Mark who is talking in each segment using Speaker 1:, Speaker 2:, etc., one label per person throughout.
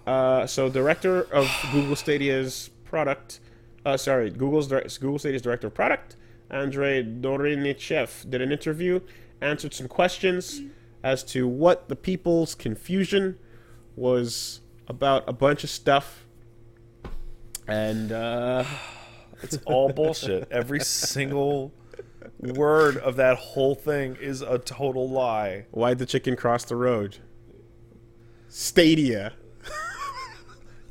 Speaker 1: So director of Google Stadia's product, Google Stadia's director of product, Andrei Dorinichev, did an interview, answered some questions as to what the people's confusion was about a bunch of stuff, and
Speaker 2: It's all bullshit. Every single word of that whole thing is a total lie.
Speaker 1: why'd the chicken cross the road? Stadia.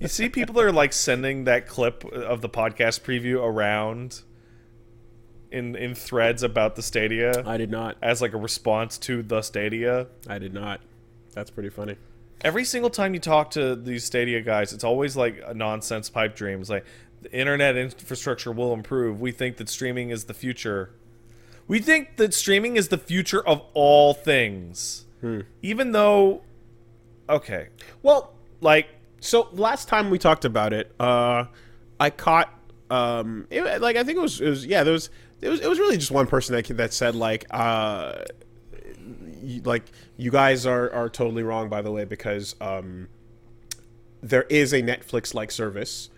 Speaker 2: You see people that are like sending that clip of the podcast preview around in threads about the Stadia
Speaker 1: I did not.
Speaker 2: as like a response to the Stadia.
Speaker 1: I did not. That's pretty funny.
Speaker 2: Every single time you talk to these Stadia guys, it's always like a nonsense pipe dream. It's like, the internet infrastructure will improve. We think that streaming is the future. We think that streaming is the future of all things. Even though, okay.
Speaker 1: Well,
Speaker 2: Like,
Speaker 1: so last time we talked about it, I caught like I think it was really just one person that said like you guys are totally wrong, by the way, because there is a Netflix like service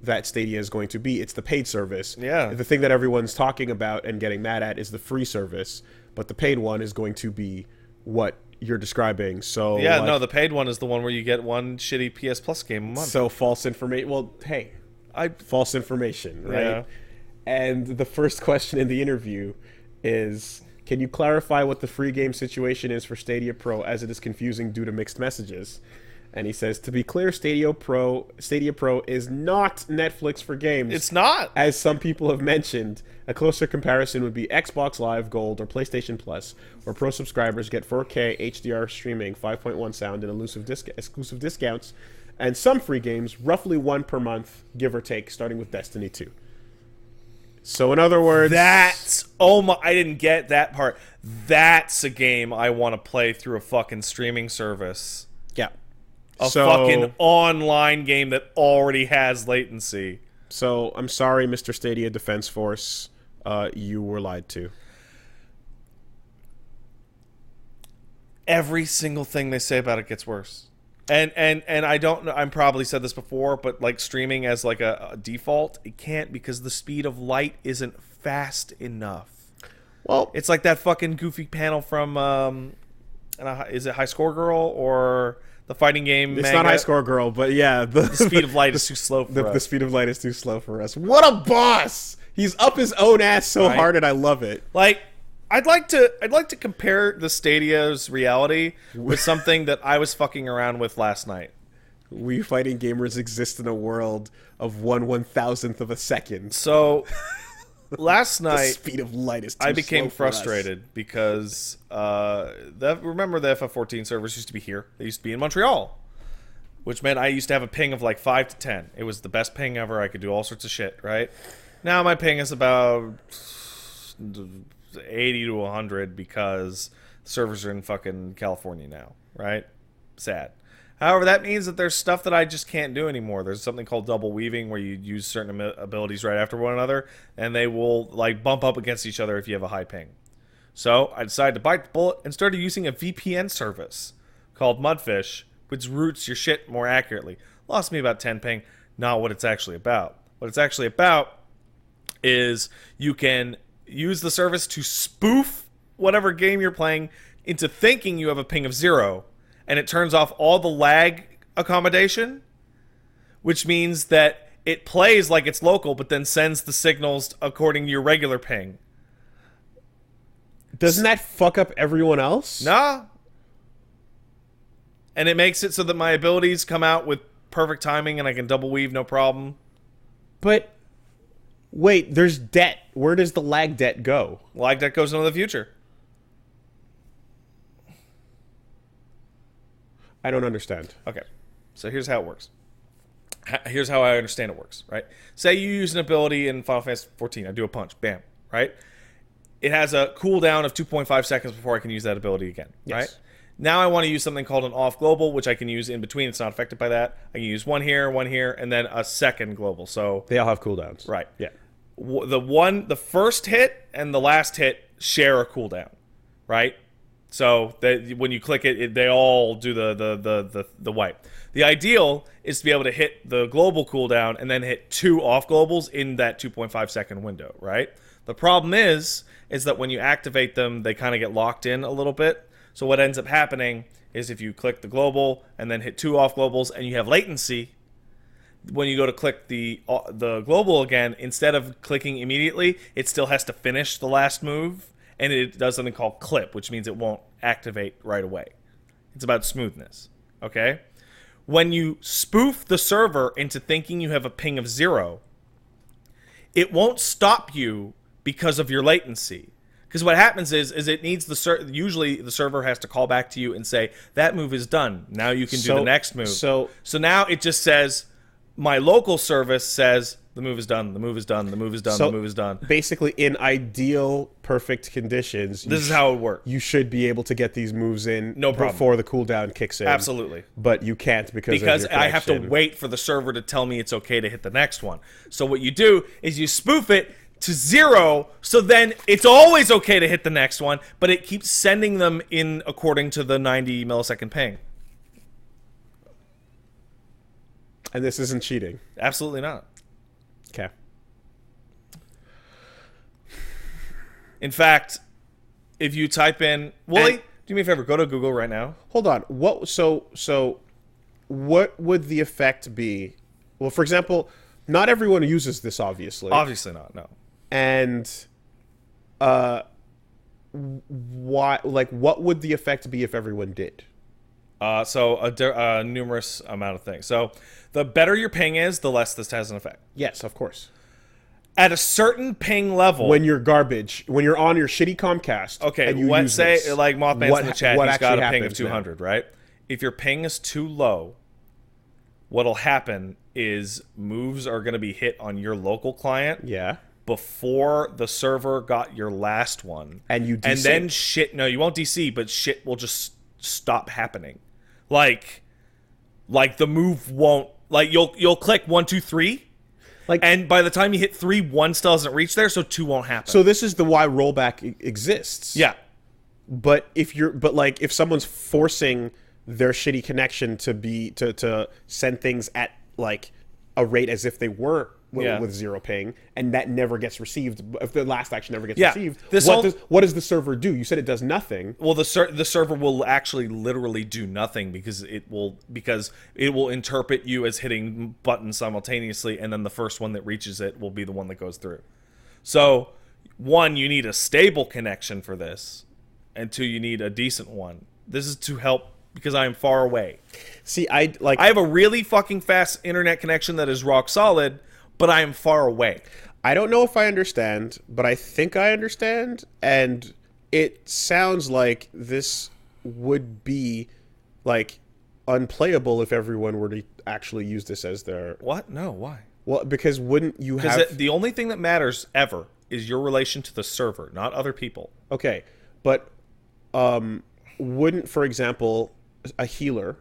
Speaker 1: that Stadia is going to be. It's the paid service.
Speaker 2: Yeah.
Speaker 1: The thing that everyone's talking about and getting mad at is the free service, but the paid one is going to be what you're describing. So
Speaker 2: yeah,
Speaker 1: like,
Speaker 2: no, the paid one is the one where you get one shitty PS Plus game a month.
Speaker 1: so false information. Well, hey, false information, right?
Speaker 2: Yeah.
Speaker 1: And the first question in the interview is, can you clarify what the free game situation is for Stadia Pro, as it is confusing due to mixed messages? And he says, to be clear, Stadia Pro is not Netflix for games.
Speaker 2: It's not.
Speaker 1: As some people have mentioned. A closer comparison would be Xbox Live Gold or PlayStation Plus, where Pro subscribers get 4K HDR streaming, 5.1 sound, and exclusive discounts, and some free games, roughly one per month, give or take, starting with Destiny 2. So in other words...
Speaker 2: I didn't get that part. That's a game I want to play through a fucking streaming service.
Speaker 1: Yeah.
Speaker 2: A fucking online game that already has latency.
Speaker 1: So I'm sorry, Mr. Stadia Defense Force. You were lied to.
Speaker 2: Every single thing they say about it gets worse. And I don't know, I'm probably said this before, but like streaming as like a default, it can't, because the speed of light isn't fast enough.
Speaker 1: Well,
Speaker 2: It's like that fucking goofy panel from is it High Score Girl or the fighting game
Speaker 1: it's
Speaker 2: manga?
Speaker 1: not High Score Girl, but yeah, the
Speaker 2: speed of light is too slow for
Speaker 1: the
Speaker 2: us.
Speaker 1: speed of light is too slow for us. What a boss! He's up his own ass so
Speaker 2: Right.
Speaker 1: hard, and I love it.
Speaker 2: Like, I'd like to compare the Stadia's reality with something that I was fucking around with last night.
Speaker 1: We fighting gamers exist in a world of 1/1000th of a second.
Speaker 2: So last
Speaker 1: The
Speaker 2: night
Speaker 1: speed of light is too
Speaker 2: I became
Speaker 1: slow for us.
Speaker 2: frustrated because remember the FF14 servers used to be here. They used to be in Montreal, which meant I used to have a ping of like 5 to 10. It was the best ping ever. I could do all sorts of shit, right? Now my ping is about 80 to 100 because servers are in fucking California now, right? Sad. However, that means that there's stuff that I just can't do anymore. There's something called double weaving where you use certain abilities right after one another, and they will like bump up against each other if you have a high ping. So I decided to bite the bullet and started using a VPN service called Mudfish, which routes your shit more accurately. Lost me about 10 ping. Not what it's actually about. What it's actually about is you can use the service to spoof whatever game you're playing into thinking you have a ping of 0, and it turns off all the lag accommodation, which means that it plays like it's local but then sends the signals according to your regular ping.
Speaker 1: Doesn't that fuck up everyone else?
Speaker 2: Nah. And it makes it so that my abilities come out with perfect timing and I can double weave no problem.
Speaker 1: But wait, there's debt. Where does the lag debt go?
Speaker 2: Like that goes into the future.
Speaker 1: I don't understand.
Speaker 2: Okay, so here's how it works. Here's how I understand it works, right? Say you use an ability in Final Fantasy 14. I do a punch, bam, right? It has a cooldown of 2.5 seconds before I can use that ability again,
Speaker 1: Yes.
Speaker 2: right? Now I want to use something called an off global, which I can use in between. It's not affected by that. I can use one here, and then a second global. So
Speaker 1: They all have cooldowns.
Speaker 2: right,
Speaker 1: Yeah.
Speaker 2: the first hit and the last hit share a cooldown, right? So that when you click it, they all do the wipe. The ideal is to be able to hit the global cooldown and then hit 2 off globals in that 2.5 second window, right? The problem is that when you activate them, they kind of get locked in a little bit. So what ends up happening is if you click the global and then hit 2 off globals and you have latency, when you go to click the global again, instead of clicking immediately, it still has to finish the last move, and it does something called clip, which means it won't activate right away. It's about smoothness, okay? When you spoof the server into thinking you have a ping of 0, it won't stop you because of your latency. Because what happens is it needs usually the server has to call back to you and say, that move is done. Now you can do the next move. So now it just says, my local service says, the move is done, the move is done, the move is done, the move is done.
Speaker 1: Basically, in ideal, perfect conditions,
Speaker 2: this is how it works.
Speaker 1: You should be able to get these moves in
Speaker 2: problem
Speaker 1: before the cooldown kicks in.
Speaker 2: Absolutely.
Speaker 1: But you can't because
Speaker 2: I have to wait for the server to tell me it's okay to hit the next one. So what you do is you spoof it to 0, so then it's always okay to hit the next one, but it keeps sending them in according to the 90 millisecond ping.
Speaker 1: And this isn't cheating.
Speaker 2: Absolutely not.
Speaker 1: Okay.
Speaker 2: In fact, if you type in Woolie, do me a favor, go to Google right now.
Speaker 1: Hold on. So what would the effect be? Well, for example, not everyone uses this, obviously.
Speaker 2: Obviously not, no.
Speaker 1: And what would the effect be if everyone did?
Speaker 2: So a numerous amount of things. So the better your ping is, the less this has an effect.
Speaker 1: Yes, of course.
Speaker 2: At a certain ping level,
Speaker 1: when you're garbage, when you're on your shitty Comcast,
Speaker 2: okay,
Speaker 1: and you
Speaker 2: let's
Speaker 1: use
Speaker 2: say
Speaker 1: this,
Speaker 2: like Mothman's in the chat, he's got a ping of 200,
Speaker 1: now?
Speaker 2: right? If your ping is too low, what'll happen is moves are going to be hit on your local client.
Speaker 1: Yeah.
Speaker 2: Before the server got your last one,
Speaker 1: and you
Speaker 2: and then shit. No, you won't DC, but shit will just stop happening. Like the move won't. Like you'll click 1, 2, 3, and by the time you hit 3, 1 still hasn't reached there, so 2 won't happen.
Speaker 1: So this is the why rollback exists.
Speaker 2: Yeah,
Speaker 1: but if someone's forcing their shitty connection to send things at like a rate as if they were with 0 ping, and that never gets received, if the last action never gets received, what does the server do? You said it does nothing.
Speaker 2: Well, the server will actually literally do nothing because it will interpret you as hitting buttons simultaneously, and then the first one that reaches it will be the one that goes through. So, 1, you need a stable connection for this, and 2, you need a decent one. This is to help because I am far away.
Speaker 1: See, I
Speaker 2: have a really fucking fast internet connection that is rock solid, but I am far away.
Speaker 1: I don't know if I understand, but I think I understand, and it sounds like this would be like unplayable if everyone were to actually use this as their...
Speaker 2: What? No, why?
Speaker 1: Well, because wouldn't you have...
Speaker 2: Because the only thing that matters ever is your relation to the server, not other people.
Speaker 1: Okay, but wouldn't, for example, a healer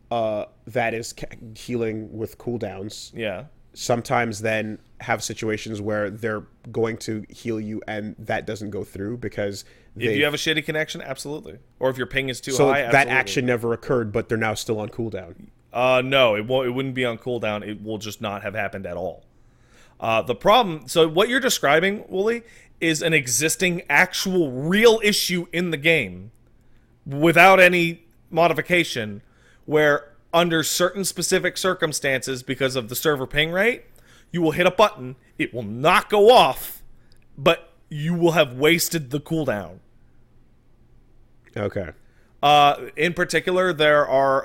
Speaker 1: that is healing with cooldowns...
Speaker 2: Yeah.
Speaker 1: sometimes then have situations where they're going to heal you and that doesn't go through because
Speaker 2: if you have a shitty connection, absolutely. Or if your ping is too high,
Speaker 1: so
Speaker 2: absolutely.
Speaker 1: that action never occurred, but they're now still on cooldown.
Speaker 2: No, it won't. It wouldn't be on cooldown. It will just not have happened at all. The problem. So what you're describing, Woolie, is an existing, actual, real issue in the game, without any modification, where under certain specific circumstances, because of the server ping rate, you will hit a button, it will not go off, but you will have wasted the cooldown.
Speaker 1: Okay.
Speaker 2: In particular, there are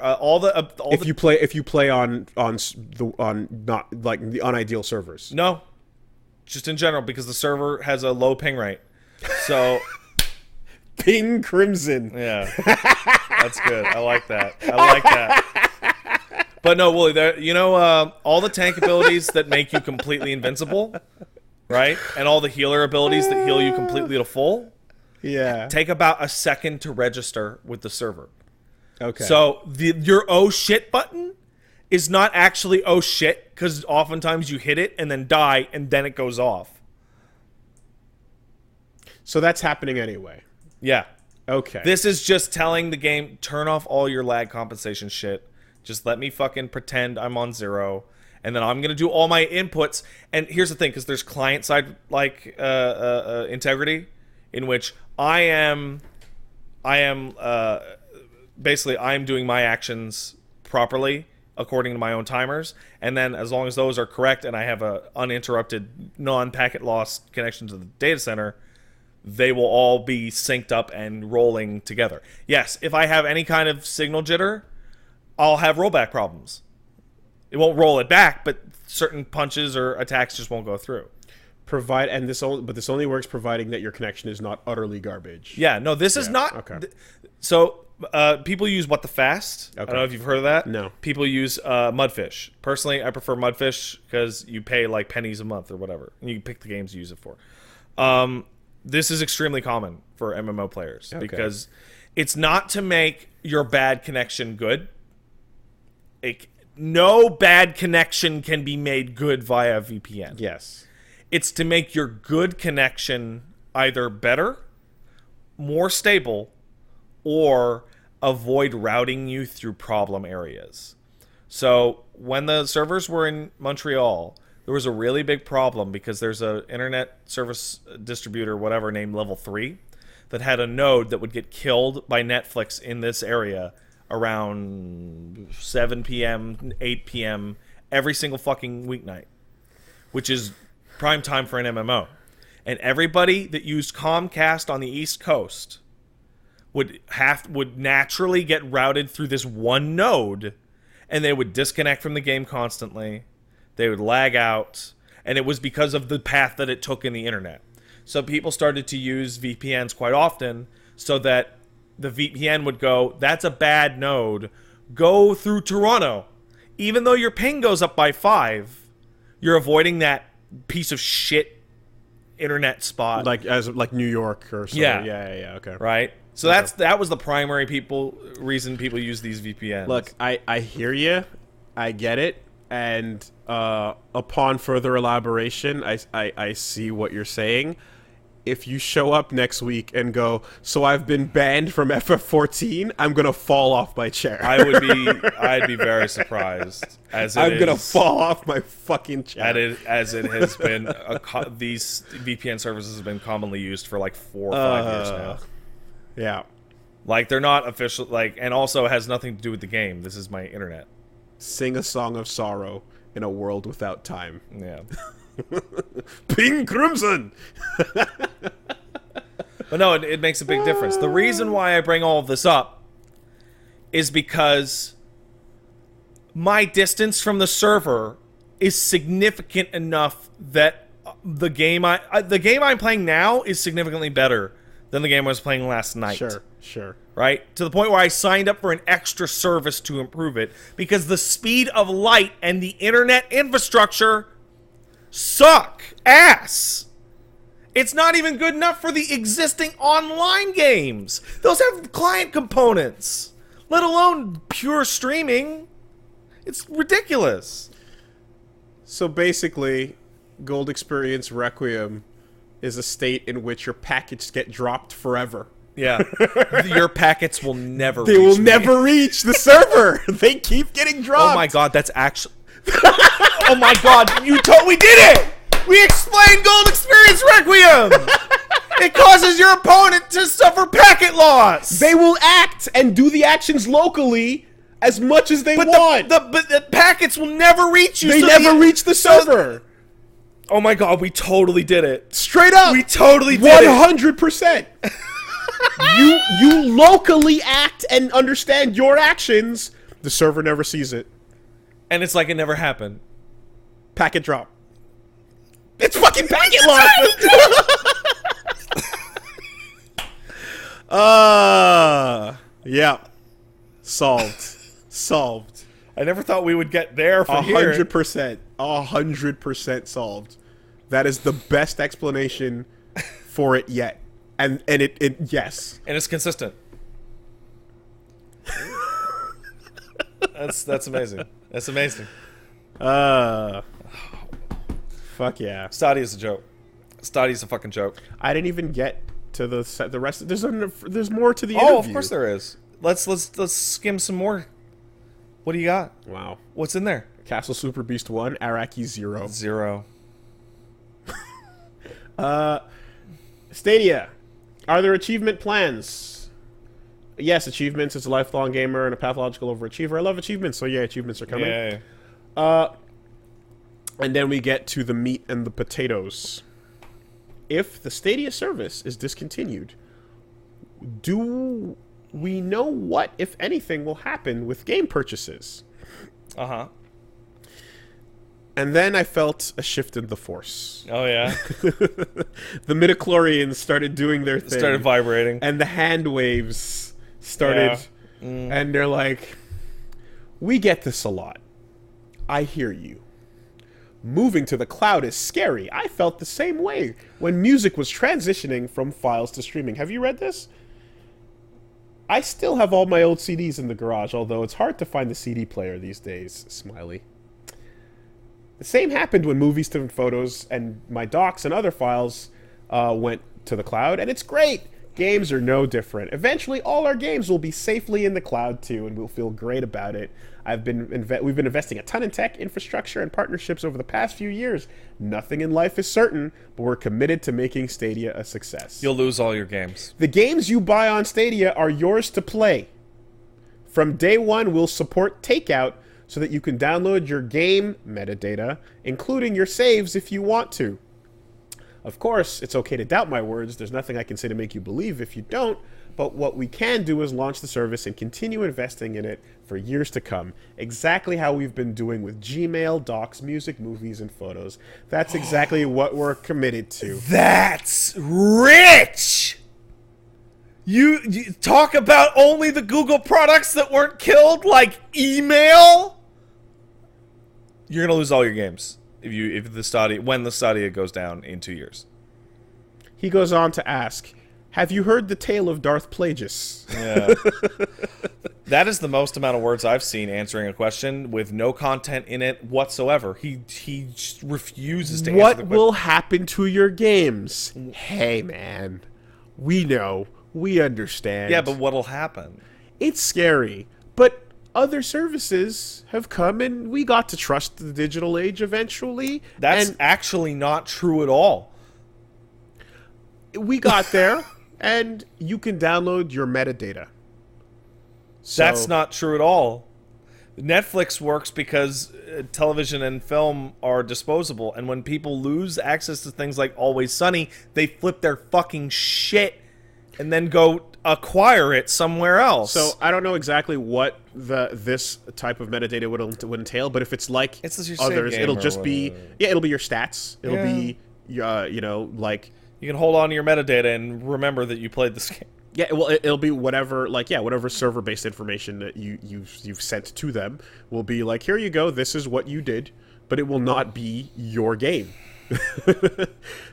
Speaker 1: if you play on not like the unideal servers.
Speaker 2: No, just in general, because the server has a low ping rate. So
Speaker 1: ping crimson.
Speaker 2: Yeah, that's good. I like that. I like that. But no, Woolie, all the tank abilities that make you completely invincible, right? And all the healer abilities that heal you completely to full,
Speaker 1: yeah,
Speaker 2: take about a second to register with the server.
Speaker 1: Okay.
Speaker 2: So your oh shit button is not actually oh shit, because oftentimes you hit it and then die and then it goes off.
Speaker 1: So that's happening anyway.
Speaker 2: Yeah.
Speaker 1: Okay.
Speaker 2: This is just telling the game, turn off all your lag compensation shit. Just let me fucking pretend I'm on 0. And then I'm going to do all my inputs. And here's the thing, because there's client-side like integrity, in which I am basically I'm doing my actions properly according to my own timers. And then as long as those are correct and I have a uninterrupted, non-packet lost connection to the data center, they will all be synced up and rolling together. Yes, if I have any kind of signal jitter, I'll have rollback problems. It won't roll it back, but certain punches or attacks just won't go through.
Speaker 1: This only works providing that your connection is not utterly garbage.
Speaker 2: Yeah, no, this is not.
Speaker 1: Okay.
Speaker 2: So people use What the Fast.
Speaker 1: Okay.
Speaker 2: I don't know if you've heard of that.
Speaker 1: No.
Speaker 2: People use Mudfish. Personally, I prefer Mudfish because you pay like pennies a month or whatever, and you pick the games to use it for. This is extremely common for MMO players because it's not to make your bad connection good. No bad connection can be made good via VPN.
Speaker 1: Yes.
Speaker 2: It's to make your good connection either better, more stable, or avoid routing you through problem areas. So when the servers were in Montreal, there was a really big problem because there's an internet service distributor, whatever, named Level 3 that had a node that would get killed by Netflix in this area around 7 p.m., 8 p.m. every single fucking weeknight, which is prime time for an MMO. And everybody that used Comcast on the East Coast would naturally get routed through this one node, and they would disconnect from the game constantly. They would lag out, and it was because of the path that it took in the internet. So people started to use VPNs quite often so that the VPN would go, that's a bad node, go through Toronto. Even though your ping goes up by 5, you're avoiding that piece of shit internet spot.
Speaker 1: Like New York or something. Yeah, okay.
Speaker 2: Right? So that was the primary reason people use these VPNs.
Speaker 1: Look, I hear you. I get it. And upon further elaboration, I see what you're saying. If you show up next week and go, so I've been banned from FF14, I'm gonna fall off my chair.
Speaker 2: I'd be very surprised.
Speaker 1: I'm gonna fall off my fucking chair.
Speaker 2: As it has been, these VPN services have been commonly used for like 4 or 5 years now.
Speaker 1: Yeah,
Speaker 2: like they're not official. And also has nothing to do with the game. This is my internet.
Speaker 1: Sing a song of sorrow in a world without time.
Speaker 2: Yeah.
Speaker 1: Ping Crimson!
Speaker 2: But no, it makes a big difference. The reason why I bring all of this up is because my distance from the server is significant enough that the game I'm playing now is significantly better than the game I was playing last night.
Speaker 1: Sure.
Speaker 2: Right? To the point where I signed up for an extra service to improve it because the speed of light and the internet infrastructure suck ass. It's not even good enough for the existing online games. Those have client components, let alone pure streaming. It's ridiculous.
Speaker 1: So basically, Gold Experience Requiem is a state in which your packets get dropped forever.
Speaker 2: Yeah. Your packets will never
Speaker 1: They will never reach the server. They keep getting dropped.
Speaker 2: Oh my god, that's actually... Oh my god, we did it! We explained Gold Experience Requiem! It causes your opponent to suffer packet loss!
Speaker 1: They will act and do the actions locally as much as they want.
Speaker 2: But the packets will never reach you.
Speaker 1: They never reach the server.
Speaker 2: Oh my god, we totally did it.
Speaker 1: Straight up.
Speaker 2: We totally did
Speaker 1: 100%. You locally act and understand your actions. The server never sees it.
Speaker 2: And it's like it never happened.
Speaker 1: Packet drop. It's fucking packet loss. Yeah. Solved.
Speaker 2: I never thought we would get there from
Speaker 1: 100%. 100% solved. That is the best explanation for it yet. And it yes.
Speaker 2: And it's consistent. That's amazing. That's amazing.
Speaker 1: Fuck yeah.
Speaker 2: Stadia is a joke. Stadia's a fucking joke.
Speaker 1: I didn't even get to the rest. There's more to the
Speaker 2: Oh,
Speaker 1: interview.
Speaker 2: of course there is. Let's skim some more. What do you got?
Speaker 1: Wow.
Speaker 2: What's in there?
Speaker 1: Castle Super Beast 1, Araki 0.
Speaker 2: 0.
Speaker 1: Stadia. Are there achievement plans? Yes, achievements. It's a lifelong gamer and a pathological overachiever. I love achievements, so yeah, achievements are coming.
Speaker 2: Yay.
Speaker 1: And then we get to the meat and the potatoes. If the Stadia service is discontinued, do we know what, if anything, will happen with game purchases?
Speaker 2: Uh-huh.
Speaker 1: And then I felt a shift in the force.
Speaker 2: Oh, yeah?
Speaker 1: The midichlorians started doing their thing.
Speaker 2: Started vibrating.
Speaker 1: And the hand waves started.
Speaker 2: Yeah.
Speaker 1: And they're like, we get this a lot. I hear you. Moving to the cloud is scary. I felt the same way when music was transitioning from files to streaming. Have you read this? I still have all my old CDs in the garage, although it's hard to find the CD player these days. Smiley. The same happened when movies to photos and my docs and other files went to the cloud, and it's great. Games are no different. Eventually, all our games will be safely in the cloud too, and we'll feel great about it. We've been investing a ton in tech, infrastructure, and partnerships over the past few years. Nothing in life is certain, but we're committed to making Stadia a success.
Speaker 2: You'll lose all your games.
Speaker 1: The games you buy on Stadia are yours to play. From day one, we'll support takeout so that you can download your game metadata, including your saves if you want to. Of course, it's okay to doubt my words. There's nothing I can say to make you believe if you don't. But what we can do is launch the service and continue investing in it for years to come. Exactly how we've been doing with Gmail, docs, music, movies, and photos. That's exactly what we're committed to.
Speaker 2: That's rich! You talk about only the Google products that weren't killed, like email? You're gonna lose all your games when the Stadia goes down in 2 years.
Speaker 1: He goes on to ask, have you heard the tale of Darth Plagueis?
Speaker 2: Yeah. That is the most amount of words I've seen answering a question with no content in it whatsoever. He just refuses to answer the question.
Speaker 1: What will happen to your games? Hey, man. We know. We understand.
Speaker 2: Yeah, but what'll happen?
Speaker 1: It's scary. But other services have come, and we got to trust the digital age eventually.
Speaker 2: That's actually not true at all.
Speaker 1: We got there, and you can download your metadata. So,
Speaker 2: that's not true at all. Netflix works because television and film are disposable, and when people lose access to things like Always Sunny, they flip their fucking shit and then go acquire it somewhere else.
Speaker 1: So I don't know exactly what this type of metadata would entail, but if it's like others, it'll just be it'll be your stats. It'll be like
Speaker 2: you can hold on to your metadata and remember that you played this game.
Speaker 1: Yeah, well, it'll be whatever, whatever server-based information that you've sent to them will be like, here you go, this is what you did, but it will not be your game.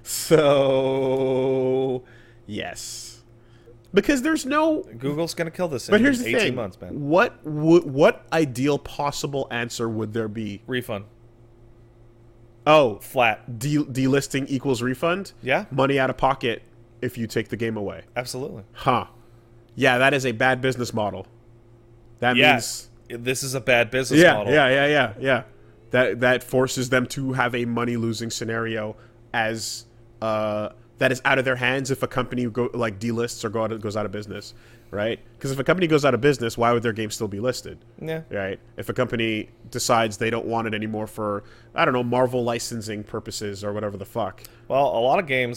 Speaker 1: So, yes, because there's no
Speaker 2: Google's gonna kill this.
Speaker 1: But here's the
Speaker 2: 18
Speaker 1: thing:
Speaker 2: months, man.
Speaker 1: What ideal possible answer would there be?
Speaker 2: Refund.
Speaker 1: Oh,
Speaker 2: flat.
Speaker 1: Delisting equals refund.
Speaker 2: Yeah.
Speaker 1: Money out of pocket if you take the game away.
Speaker 2: Absolutely.
Speaker 1: Huh. Yeah, that is a bad business model. That means
Speaker 2: this is a bad business model.
Speaker 1: Yeah. That forces them to have a money-losing scenario as that is out of their hands if a company delists or goes out of business, right? Because if a company goes out of business, why would their game still be listed?
Speaker 2: Yeah.
Speaker 1: Right? If a company decides they don't want it anymore for, I don't know, Marvel licensing purposes or whatever the fuck.
Speaker 2: Well, a lot of game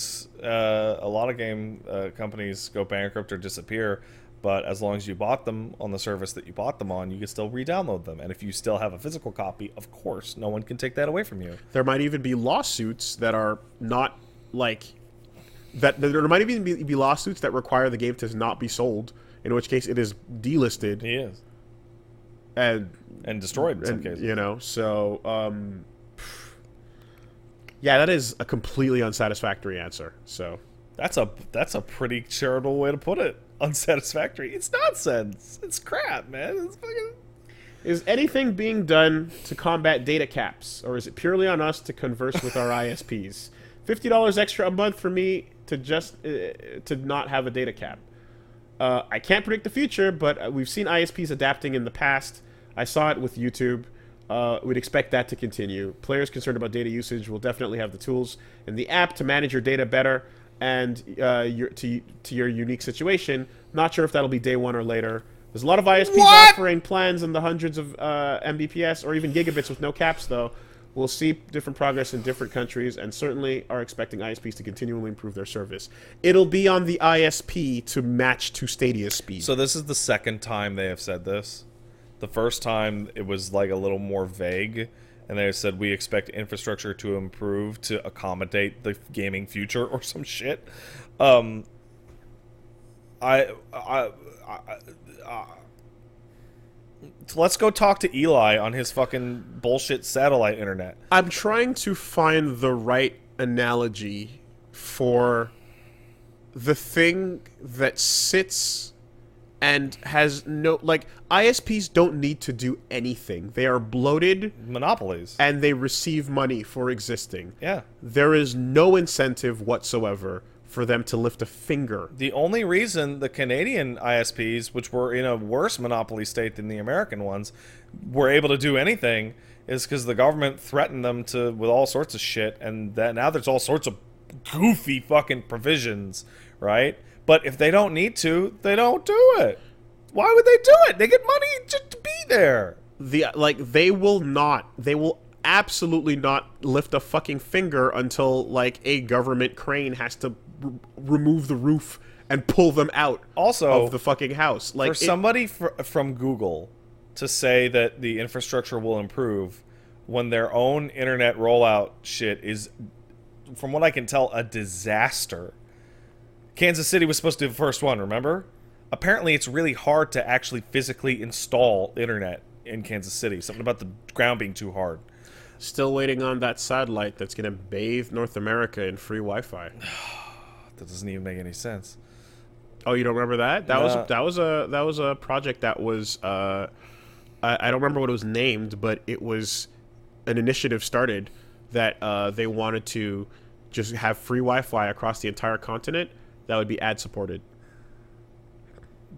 Speaker 2: companies go bankrupt or disappear, but as long as you bought them on the service that you bought them on, you can still re-download them. And if you still have a physical copy, of course, no one can take that away from you.
Speaker 1: There might even be lawsuits that are not there might even be lawsuits that require the game to not be sold, in which case it is delisted.
Speaker 2: He is.
Speaker 1: And
Speaker 2: destroyed in some cases.
Speaker 1: You know, so yeah, that is a completely unsatisfactory answer. So
Speaker 2: that's a pretty charitable way to put it. Unsatisfactory. It's nonsense. It's crap, man. It's fucking.
Speaker 1: Is anything being done to combat data caps, or is it purely on us to converse with our ISPs? $50 extra a month for me to not have a data cap. I can't predict the future, but we've seen ISPs adapting in the past. I saw it with YouTube. We'd expect that to continue. Players concerned about data usage will definitely have the tools in the app to manage your data better and to your unique situation. Not sure if that'll be day one or later. There's a lot of ISPs offering plans in the hundreds of Mbps or even gigabits with no caps, though. We'll see different progress in different countries, and certainly are expecting ISPs to continually improve their service. It'll be on the ISP to match to Stadia speed.
Speaker 2: So this is the second time they have said this. The first time it was like a little more vague, and they said we expect infrastructure to improve to accommodate the gaming future or some shit. Let's go talk to Eli on his fucking bullshit satellite internet.
Speaker 1: I'm trying to find the right analogy for the thing that sits and has no... Like, ISPs don't need to do anything. They are bloated.
Speaker 2: Monopolies.
Speaker 1: And they receive money for existing.
Speaker 2: Yeah.
Speaker 1: There is no incentive whatsoever for them to lift a finger.
Speaker 2: The only reason the Canadian ISPs, which were in a worse monopoly state than the American ones, were able to do anything is because the government threatened them with all sorts of shit, and that now there's all sorts of goofy fucking provisions, right? But if they don't need to, they don't do it. Why would they do it? They get money just to be there.
Speaker 1: They will absolutely not lift a fucking finger until like a government crane has to remove the roof and pull them out
Speaker 2: also
Speaker 1: of the fucking house. Like,
Speaker 2: for somebody from Google to say that the infrastructure will improve when their own internet rollout shit is, from what I can tell, a disaster. Kansas City was supposed to be the first one, remember? Apparently it's really hard to actually physically install internet in Kansas City. Something about the ground being too hard.
Speaker 1: Still waiting on that satellite that's going to bathe North America in free Wi-Fi.
Speaker 2: That doesn't even make any sense.
Speaker 1: Oh, you don't remember that? That was a project that was I don't remember what it was named, but it was an initiative started that they wanted to just have free Wi-Fi across the entire continent that would be ad supported.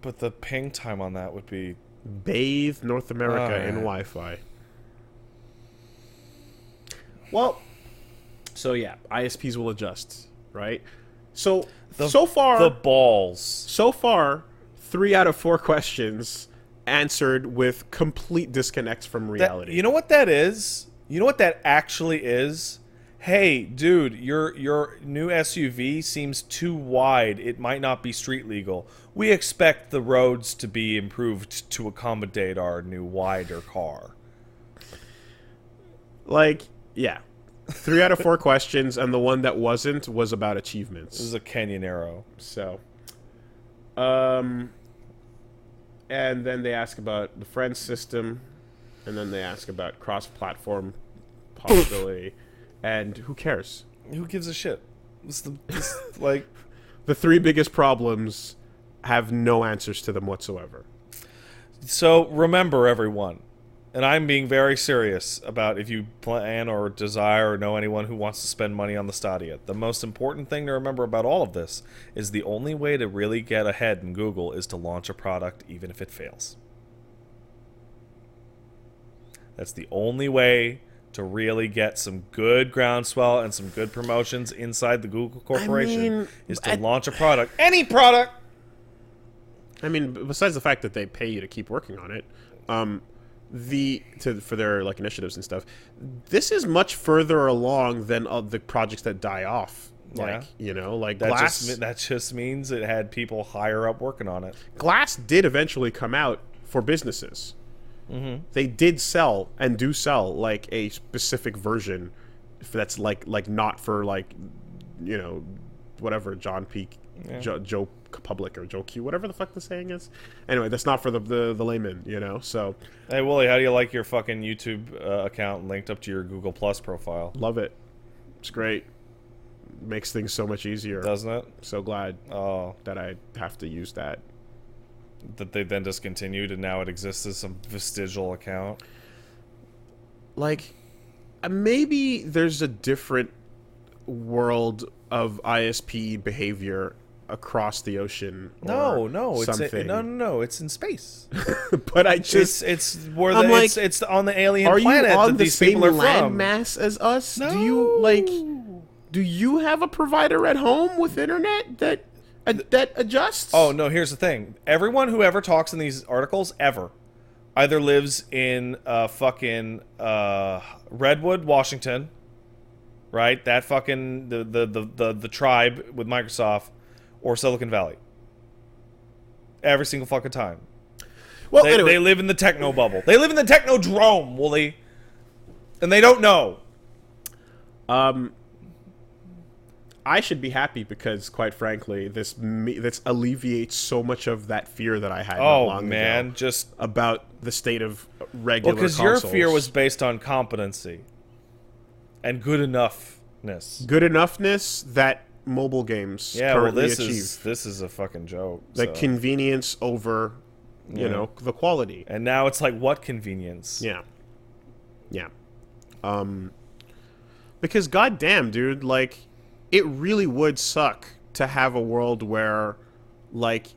Speaker 2: But the ping time on that would be
Speaker 1: bathe North America in Wi-Fi. Well, so yeah, ISPs will adjust, right? So far,
Speaker 2: the balls.
Speaker 1: So far, 3 out of 4 questions answered with complete disconnects from reality.
Speaker 2: You know what that is? You know what that actually is? Hey, dude, your new SUV seems too wide. It might not be street legal. We expect the roads to be improved to accommodate our new wider car.
Speaker 1: Like, yeah. 3 out of 4 questions, and the one that wasn't was about achievements.
Speaker 2: This is a Canyon Arrow.
Speaker 1: So, and then they ask about the Friends system, and then they ask about cross-platform possibility, and who cares?
Speaker 2: Who gives a shit? Like,
Speaker 1: the 3 biggest problems have no answers to them whatsoever.
Speaker 2: So remember, everyone. And I'm being very serious about if you plan or desire or know anyone who wants to spend money on the Stadia. The most important thing to remember about all of this is the only way to really get ahead in Google is to launch a product even if it fails. That's the only way to really get some good groundswell and some good promotions inside the Google Corporation is to launch a product. Any product!
Speaker 1: I mean, besides the fact that they pay you to keep working on it, for their like initiatives and stuff, this is much further along than the projects that die off. Like, like Glass.
Speaker 2: That just means it had people higher up working on it.
Speaker 1: Glass did eventually come out for businesses. Mm-hmm. They did sell and do sell like a specific version that's like not for like whatever John Peak, Joe Public or Joe Q, whatever the fuck the saying is. Anyway, that's not for the layman, So,
Speaker 2: hey Woolie, how do you like your fucking YouTube account linked up to your Google Plus profile?
Speaker 1: Love it. It's great. Makes things so much easier,
Speaker 2: doesn't it?
Speaker 1: So glad that I have to use that.
Speaker 2: That they then discontinued and now it exists as some vestigial account.
Speaker 1: Like, maybe there's a different world of ISP behavior across the ocean.
Speaker 2: No,
Speaker 1: Or
Speaker 2: no,
Speaker 1: something.
Speaker 2: no, it's in space.
Speaker 1: But I just
Speaker 2: It's where
Speaker 1: I'm like,
Speaker 2: it's on the alien
Speaker 1: are
Speaker 2: planet
Speaker 1: you on
Speaker 2: that
Speaker 1: the
Speaker 2: these
Speaker 1: same
Speaker 2: people are from.
Speaker 1: landmass as us?
Speaker 2: No.
Speaker 1: Do you like? Do you have a provider at home with internet that adjusts?
Speaker 2: Oh no, here's the thing. Everyone who ever talks in these articles ever either lives in fucking Redwood, Washington, right? That fucking the tribe with Microsoft, or Silicon Valley. Every single fucking time.
Speaker 1: Well,
Speaker 2: They,
Speaker 1: anyway,
Speaker 2: they live in the techno bubble. They live in the technodrome, Wooly. And they don't know.
Speaker 1: I should be happy because, quite frankly, this alleviates so much of that fear that I had not
Speaker 2: Oh
Speaker 1: long
Speaker 2: man,
Speaker 1: ago
Speaker 2: just
Speaker 1: about the state of regular
Speaker 2: because
Speaker 1: consoles.
Speaker 2: your fear was based on competency and good enoughness.
Speaker 1: good enoughness that mobile games
Speaker 2: Yeah, well,
Speaker 1: currently
Speaker 2: this
Speaker 1: achieve.
Speaker 2: is a fucking joke.
Speaker 1: The
Speaker 2: so.
Speaker 1: convenience over, you know, the quality.
Speaker 2: And now it's like, what convenience?
Speaker 1: Yeah. Yeah. Because goddamn, dude, like, it really would suck to have a world where, like,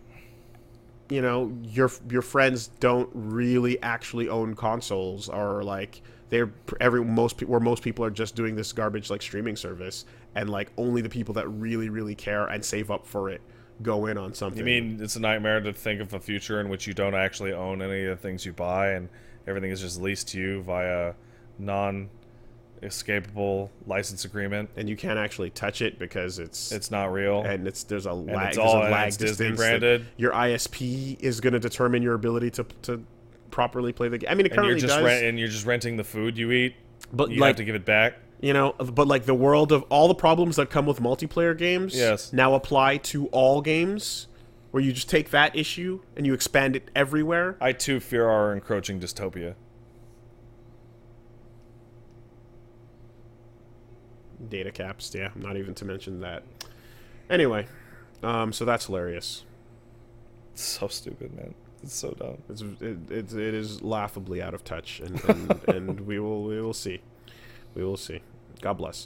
Speaker 1: you know, your friends don't really actually own consoles, or like most people are just doing this garbage like streaming service, and like only the people that really care and save up for it go in on something.
Speaker 2: You mean it's a nightmare to think of a future in which you don't actually own any of the things you buy and everything is just leased to you via non-escapable license agreement?
Speaker 1: And you can't actually touch it because
Speaker 2: It's not real.
Speaker 1: and there's a lag,
Speaker 2: it's
Speaker 1: there's
Speaker 2: all-
Speaker 1: a
Speaker 2: and
Speaker 1: lag
Speaker 2: it's Disney
Speaker 1: distance.
Speaker 2: branded.
Speaker 1: That your ISP is going to determine your ability to properly play the game. I mean, it
Speaker 2: And
Speaker 1: currently does.
Speaker 2: and you're just renting the food you eat.
Speaker 1: But
Speaker 2: You
Speaker 1: like,
Speaker 2: have to give it back.
Speaker 1: you know, but like the world of all the problems that come with multiplayer games,
Speaker 2: Yes.
Speaker 1: now apply to all games, where you just take that issue and you expand it everywhere.
Speaker 2: I too fear our encroaching dystopia.
Speaker 1: Data caps, yeah, not even to mention that. Anyway, so that's hilarious.
Speaker 2: It's so stupid, man. It's so dumb.
Speaker 1: It is laughably out of touch, and and we will see. God bless.